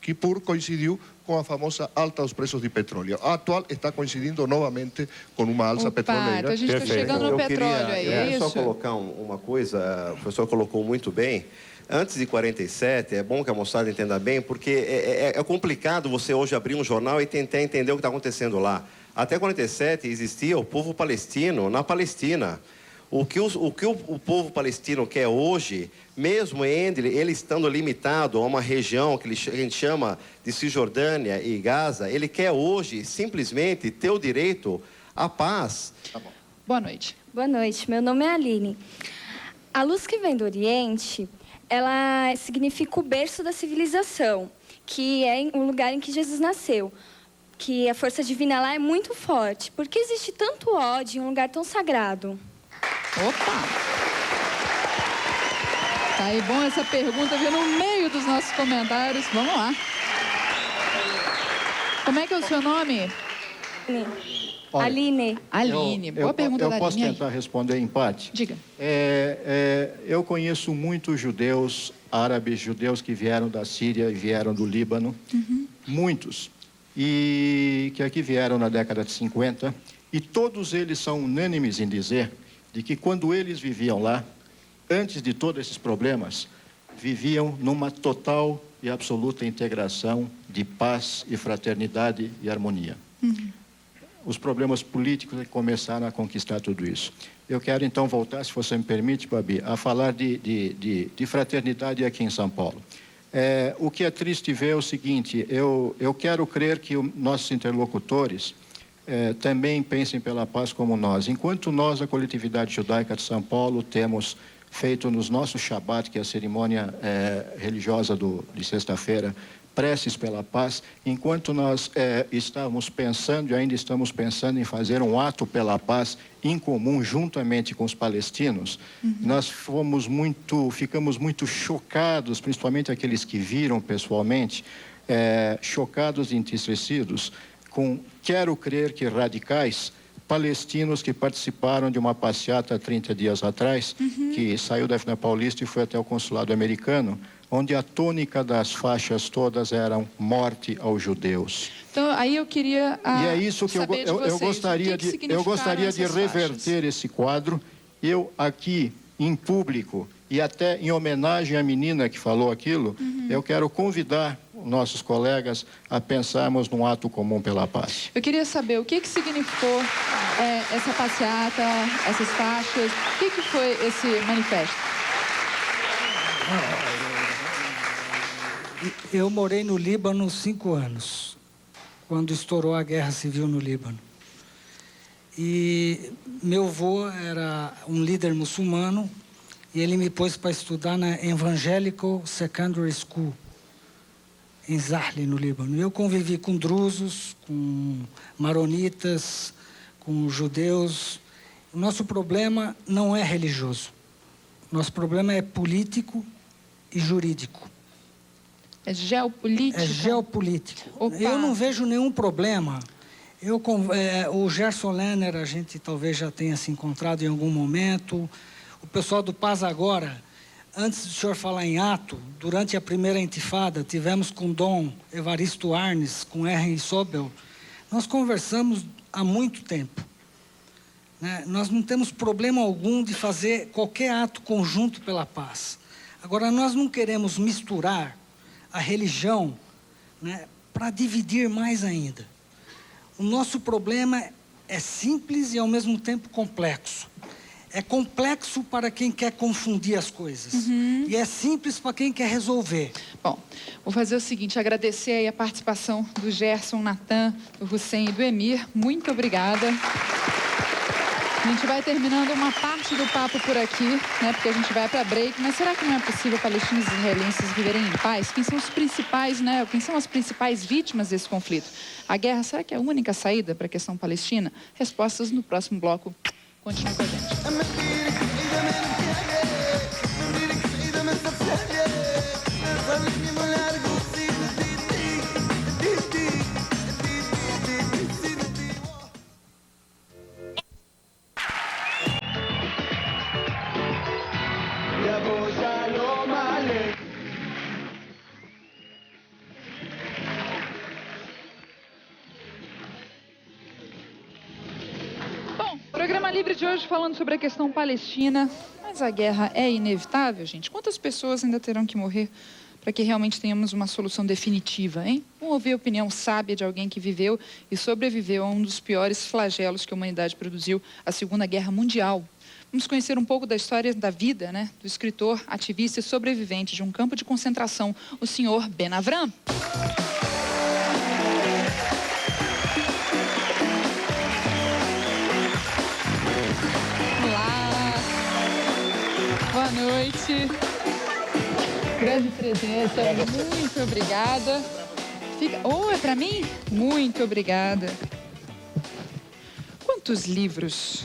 que coincidiu com a famosa alta dos preços de petróleo. A atual está coincidindo novamente com uma alça petroleira. Então a gente está chegando no petróleo aí, é isso? Eu só colocar uma coisa, o professor colocou muito bem. Antes de 47, é bom que a moçada entenda bem, porque é complicado você hoje abrir um jornal e tentar entender o que está acontecendo lá. Até 47 existia o povo palestino na Palestina. O que o povo palestino quer hoje, mesmo ele estando limitado a uma região que a gente chama de Cisjordânia e Gaza, ele quer hoje simplesmente ter o direito à paz. Tá bom. Boa noite. Boa noite, meu nome é Aline. A luz que vem do Oriente, ela significa o berço da civilização, que é o lugar em que Jesus nasceu. Que a força divina lá é muito forte. Por que existe tanto ódio em um lugar tão sagrado? Opa! Tá aí bom essa pergunta, viu, no meio dos nossos comentários. Vamos lá. Como é que é o seu nome? Olha, Aline. Aline. Boa pergunta da Aline. Eu posso tentar responder em parte? Diga. Eu conheço muitos judeus árabes, judeus que vieram da Síria e vieram do Líbano. Muitos. E que aqui vieram na década de 50. E todos eles são unânimes em dizer de que quando eles viviam lá, antes de todos esses problemas, viviam numa total e absoluta integração de paz e fraternidade e harmonia. Os problemas políticos começaram a conquistar tudo isso. Eu quero então voltar, se você me permite, Babi, a falar de fraternidade aqui em São Paulo. O que é triste ver é o seguinte, eu quero crer que nossos interlocutores também pensem pela paz como nós. Enquanto nós, a coletividade judaica de São Paulo, temos feito nos nossos Shabat, que é a cerimônia religiosa de sexta-feira, preces pela paz, enquanto nós estávamos pensando e ainda estamos pensando em fazer um ato pela paz em comum, juntamente com os palestinos, nós ficamos muito chocados, principalmente aqueles que viram pessoalmente, chocados e entristecidos, quero crer que radicais palestinos que participaram de uma passeata há 30 dias atrás, que saiu da Avenida Paulista e foi até o consulado americano, onde a tônica das faixas todas eram morte aos judeus. Então, aí eu queria e é isso que eu gostaria de reverter esse quadro. Eu aqui, em público, e até em homenagem à menina que falou aquilo, eu quero convidar nossos colegas a pensarmos num ato comum pela paz. Eu queria saber o que significou essa passeata, essas faixas, o que foi esse manifesto? Eu morei no Líbano 5 anos, quando estourou a guerra civil no Líbano. E meu avô era um líder muçulmano e ele me pôs para estudar na Evangelical Secondary School, em Zahle, no Líbano. Eu convivi com drusos, com maronitas, com judeus. O nosso problema não é religioso. O nosso problema é político e jurídico. É geopolítico? É geopolítico. Opa. Eu não vejo nenhum problema. O Gerson Lerner, a gente talvez já tenha se encontrado em algum momento. O pessoal do Paz Agora, antes do senhor falar em ato, durante a primeira intifada, tivemos com Dom Evaristo Arnes, com Henry Sobel. Nós conversamos há muito tempo. Né? Nós não temos problema algum de fazer qualquer ato conjunto pela paz. Agora, nós não queremos misturar a religião, né, para dividir mais ainda. O nosso problema é simples e, ao mesmo tempo, complexo. É complexo para quem quer confundir as coisas. E é simples para quem quer resolver. Bom, vou fazer o seguinte, agradecer aí a participação do Gerson, Natan, do Hussein e do Emir. Muito obrigada. A gente vai terminando uma parte do papo por aqui, né? Porque a gente vai para break. Mas será que não é possível palestinos e israelenses viverem em paz? Quem são os principais, né? Quem são as principais vítimas desse conflito? A guerra, será que é a única saída para a questão palestina? Respostas no próximo bloco. Continue com a gente. Programa Livre de hoje falando sobre a questão palestina. Mas a guerra é inevitável, gente? Quantas pessoas ainda terão que morrer para que realmente tenhamos uma solução definitiva, hein? Vamos ouvir a opinião sábia de alguém que viveu e sobreviveu a um dos piores flagelos que a humanidade produziu, a Segunda Guerra Mundial. Vamos conhecer um pouco da história da vida, né, do escritor, ativista e sobrevivente de um campo de concentração, o senhor Ben Avram. Olá, boa noite. Grande presença, muito obrigada. Oh, é para mim? Muito obrigada. Quantos livros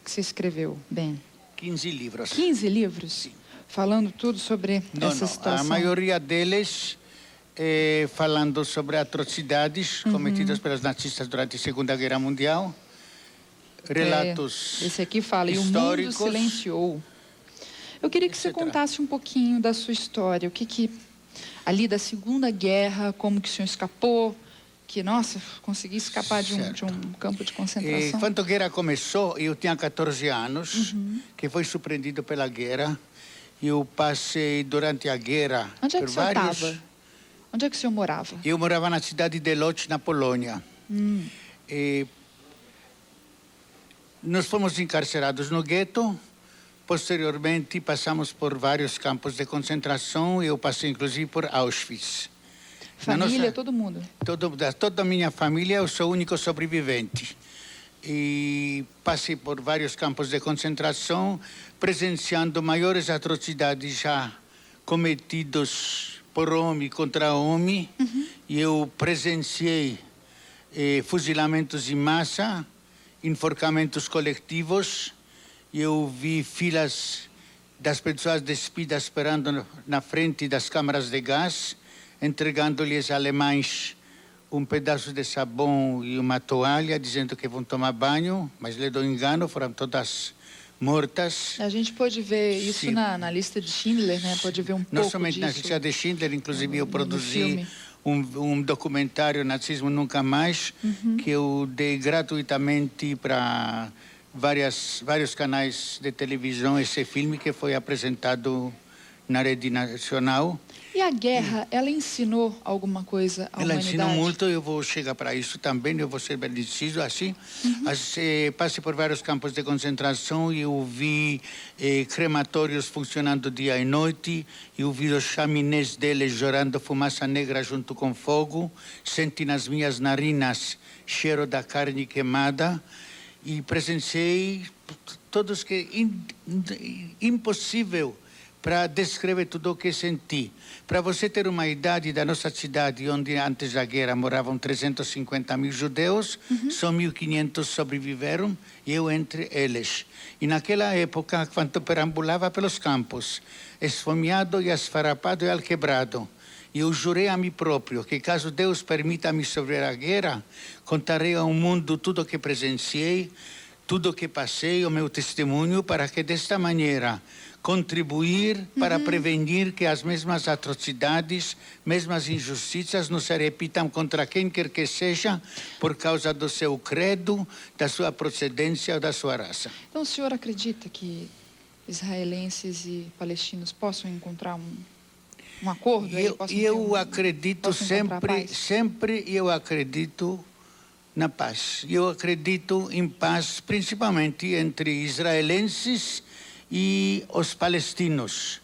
que você escreveu, Ben? 15 livros. 15 livros? Sim. Falando tudo sobre essa situação? A maioria deles falando sobre atrocidades cometidas pelos nazistas durante a Segunda Guerra Mundial. Relatos esse aqui fala, históricos. E o mundo silenciou. Eu queria que você contasse um pouquinho da sua história. O que ali da Segunda Guerra, como que o senhor escapou? Que, nossa, consegui escapar de um campo de concentração. Quando a guerra começou, eu tinha 14 anos, que foi surpreendido pela guerra. Eu passei durante a guerra Onde é que o senhor estava? Onde é que o senhor morava? Eu morava na cidade de Lodz, na Polônia. Nós fomos encarcerados no gueto. Posteriormente, passamos por vários campos de concentração. Eu passei, inclusive, por Auschwitz. Família, todo mundo? Toda a minha família, eu sou o único sobrevivente. E passei por vários campos de concentração, presenciando maiores atrocidades já cometidos por homem contra homem. E eu presenciei fuzilamentos em massa, enforcamentos coletivos. Eu vi filas das pessoas despidas esperando na frente das câmaras de gás, entregando-lhes alemães um pedaço de sabão e uma toalha, dizendo que vão tomar banho, mas lhe dou engano, foram todas mortas. A gente pode ver isso na lista de Schindler, né? Pode ver um pouco disso. Não somente disso, na lista de Schindler, inclusive eu produzi um documentário, Nazismo Nunca Mais, que eu dei gratuitamente para vários canais de televisão, esse filme que foi apresentado na rede nacional. E a guerra, ela ensinou alguma coisa à humanidade? Ela ensinou muito, eu vou chegar para isso também, eu vou ser bem deciso assim. Passei por vários campos de concentração e eu vi crematórios funcionando dia e noite, eu vi os chaminés deles jorando fumaça negra junto com fogo, senti nas minhas narinas cheiro da carne queimada, e presenciei todos que impossível para descrever tudo o que senti. Para você ter uma idade da nossa cidade, onde antes da guerra moravam 350 mil judeus, só 1.500 sobreviveram, e eu entre eles. E naquela época, quando perambulava pelos campos, esfomeado e esfarrapado e alquebrado, eu jurei a mim próprio que, caso Deus permita-me sobreviver à guerra, contarei ao mundo tudo o que presenciei, tudo o que passei, o meu testemunho, para que desta maneira contribuir para prevenir que as mesmas atrocidades, mesmas injustiças não se repitam contra quem quer que seja por causa do seu credo, da sua procedência ou da sua raça. Então o senhor acredita que israelenses e palestinos possam encontrar um acordo? Eu acredito sempre eu acredito na paz. Eu acredito em paz, principalmente entre israelenses e os palestinos.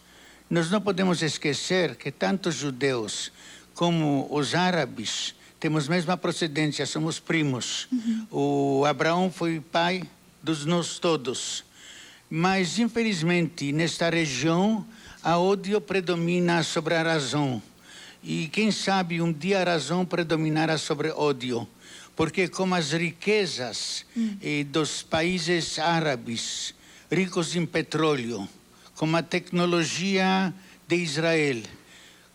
Nós não podemos esquecer que tanto os judeus como os árabes temos a mesma procedência, somos primos. O Abraão foi pai dos nós todos. Mas, infelizmente, nesta região, a ódio predomina sobre a razão. E quem sabe um dia a razão predominará sobre ódio. Porque como as riquezas dos países árabes, ricos em petróleo, como a tecnologia de Israel,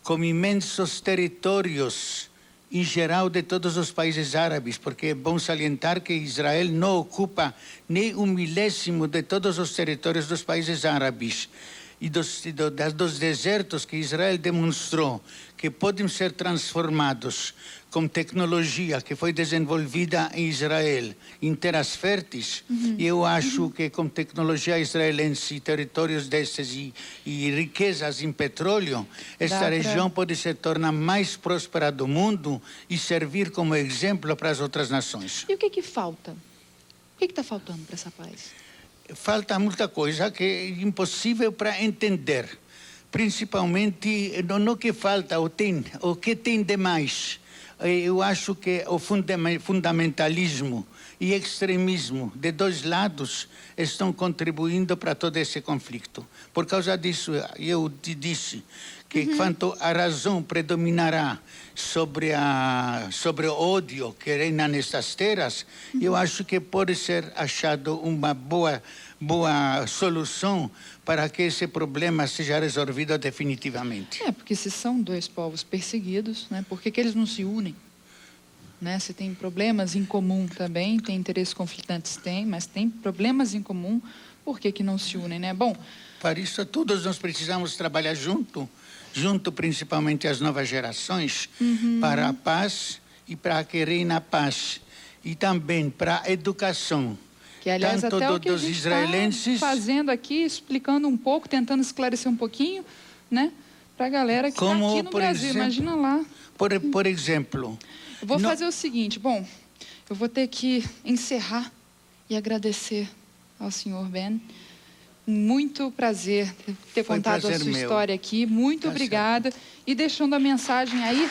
com imensos territórios em geral de todos os países árabes, porque é bom salientar que Israel não ocupa nem 1/1000 de todos os territórios dos países árabes. e dos desertos que Israel demonstrou que podem ser transformados com tecnologia que foi desenvolvida em Israel, em terras férteis, e eu acho que com tecnologia israelense, territórios desses e riquezas em petróleo, esta região pode se tornar mais próspera do mundo e servir como exemplo para as outras nações. E o que falta? O que está faltando para essa paz? Falta muita coisa que é impossível para entender. Principalmente, não que falta, o que tem demais. Eu acho que o fundamentalismo e extremismo de dois lados estão contribuindo para todo esse conflito. Por causa disso, eu te disse que quanto a razão predominará sobre o ódio que reina nessas terras, eu acho que pode ser achado uma boa solução para que esse problema seja resolvido definitivamente. Porque se são dois povos perseguidos, né, por que eles não se unem? Né? Se tem problemas em comum também, tem interesses conflitantes, mas tem problemas em comum, por que não se unem, né? Bom, para isso todos nós precisamos trabalhar junto principalmente as novas gerações, para a paz e para que reine a paz, e também para a educação. Que, aliás, tanto até o que dos a gente israelenses está fazendo aqui, explicando um pouco, tentando esclarecer um pouquinho, né, para a galera que está aqui no Brasil, exemplo, imagina lá. Por exemplo... Eu vou fazer o seguinte, bom, eu vou ter que encerrar e agradecer ao senhor Ben. Muito prazer ter contado a sua história aqui, muito obrigada. E deixando a mensagem aí,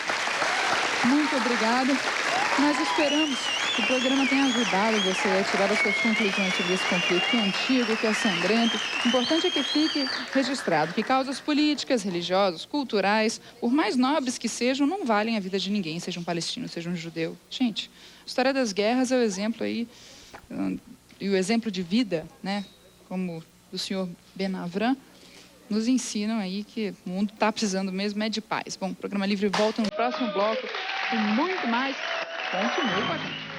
muito obrigada. Nós esperamos que o programa tenha ajudado você a tirar as suas conclusões sobre esse conflito que é antigo, que é sangrento. O importante é que fique registrado que causas políticas, religiosas, culturais, por mais nobres que sejam, não valem a vida de ninguém, seja um palestino, seja um judeu. Gente, a história das guerras é o exemplo aí, e o exemplo de vida, né, como do senhor Ben Avram, nos ensinam aí que o mundo está precisando mesmo de paz. Bom, o Programa Livre volta no próximo bloco e muito mais. Continue com a gente.